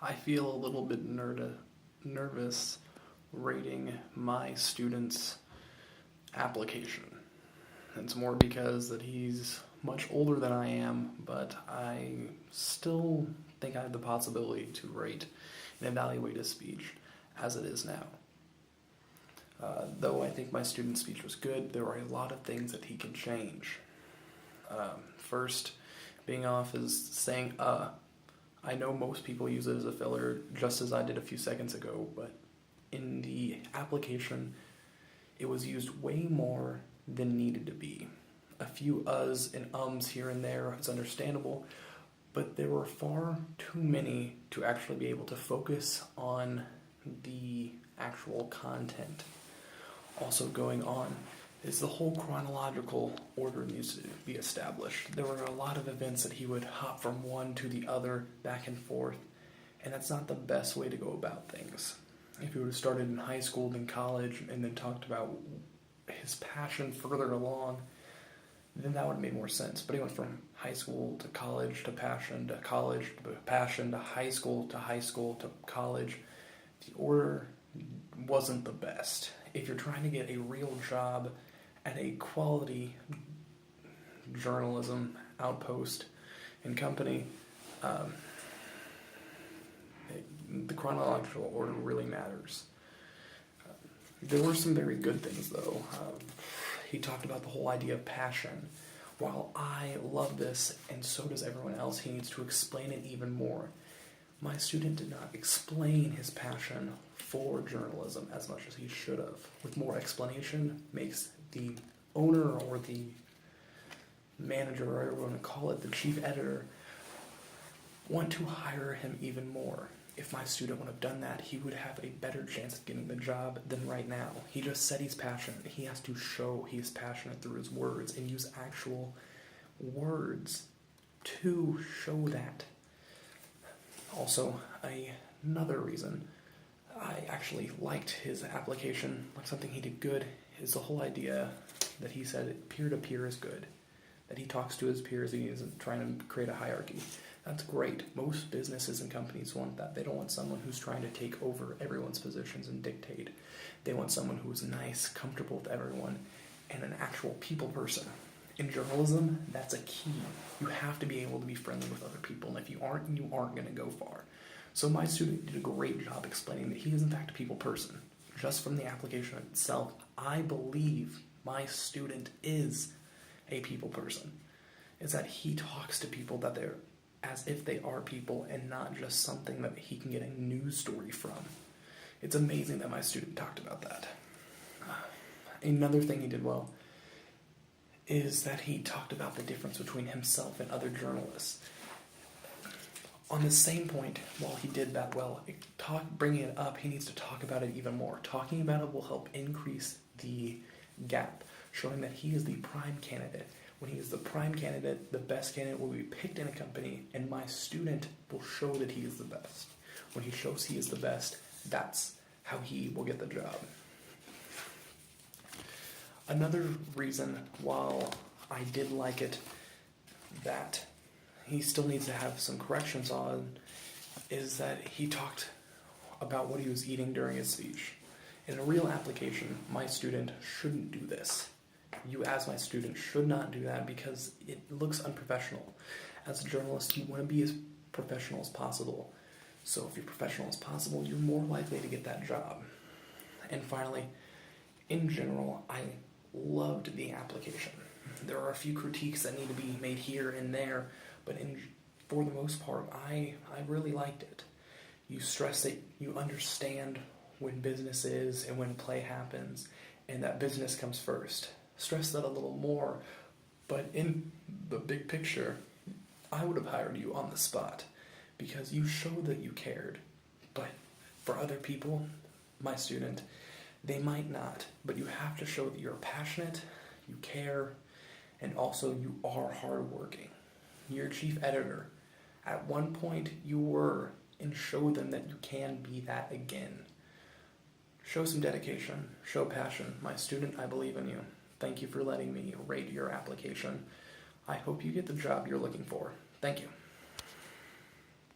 I feel a little bit nervous rating my student's application. It's more because that he's much older than I am, but I still think I have the possibility to rate and evaluate his speech as it is now. Though I think my student's speech was good, there are a lot of things that he can change. First, being off is saying I know most people use it as a filler, just as I did a few seconds ago, but in the application, it was used way more than needed to be. A few uhs and ums here and there is understandable, but there were far too many to actually be able to focus on the actual content. Also going on is the whole chronological order needs to be established. There were a lot of events that he would hop from one to the other, back and forth, and that's not the best way to go about things. If he would have started in high school, then college, and then talked about his passion further along, then that would have made more sense. But he went from high school to college to passion to college to passion to high school to college. The order wasn't the best. If you're trying to get a real job at a quality journalism outpost and company, the chronological order really matters. There were some very good things, though. He talked about the whole idea of passion. While I love this, and so does everyone else, he needs to explain it even more. My student did not explain his passion for journalism as much as he should have. With more explanation, makes the owner or the manager, or whatever you want to call it, the chief editor, want to hire him even more. If my student would have done that, he would have a better chance of getting the job than right now. He just said he's passionate. He has to show he's passionate through his words and use actual words to show that. Also, another reason I actually liked his application, like something he did good, is the whole idea that he said peer-to-peer is good. That he talks to his peers, he isn't trying to create a hierarchy. That's great. Most businesses and companies want that. They don't want someone who's trying to take over everyone's positions and dictate. They want someone who's nice, comfortable with everyone, and an actual people person. In journalism, that's a key. You have to be able to be friendly with other people, and if you aren't going to go far. So my student did a great job explaining that he is in fact a people person. Just from the application itself, I believe my student is a people person. Is that he talks to people that they're as if they are people and not just something that he can get a news story from. It's amazing that my student talked about that. Another thing he did well is that he talked about the difference between himself and other journalists. On the same point, while he did that well, bringing it up, he needs to talk about it even more. Talking about it will help increase the gap, showing that he is the prime candidate. When he is the prime candidate, the best candidate will be picked in a company, and my student will show that he is the best. When he shows he is the best, that's how he will get the job. Another reason, while I did like it, that he still needs to have some corrections on, is that he talked about what he was eating during his speech. In a real application, my student shouldn't do this. You, as my student, should not do that because it looks unprofessional. As a journalist, you want to be as professional as possible. So if you're professional as possible, you're more likely to get that job. And finally, in general, I loved the application. There are a few critiques that need to be made here and there, but for the most part, I really liked it. You stress that you understand when business is and when play happens, and that business comes first. Stress that a little more, but in the big picture, I would have hired you on the spot because you showed that you cared. But for other people, my student, they might not, but you have to show that you're passionate, you care, and also you are hardworking. You're chief editor. At one point you were, and show them that you can be that again. Show some dedication, show passion. My student, I believe in you. Thank you for letting me rate your application. I hope you get the job you're looking for. Thank you.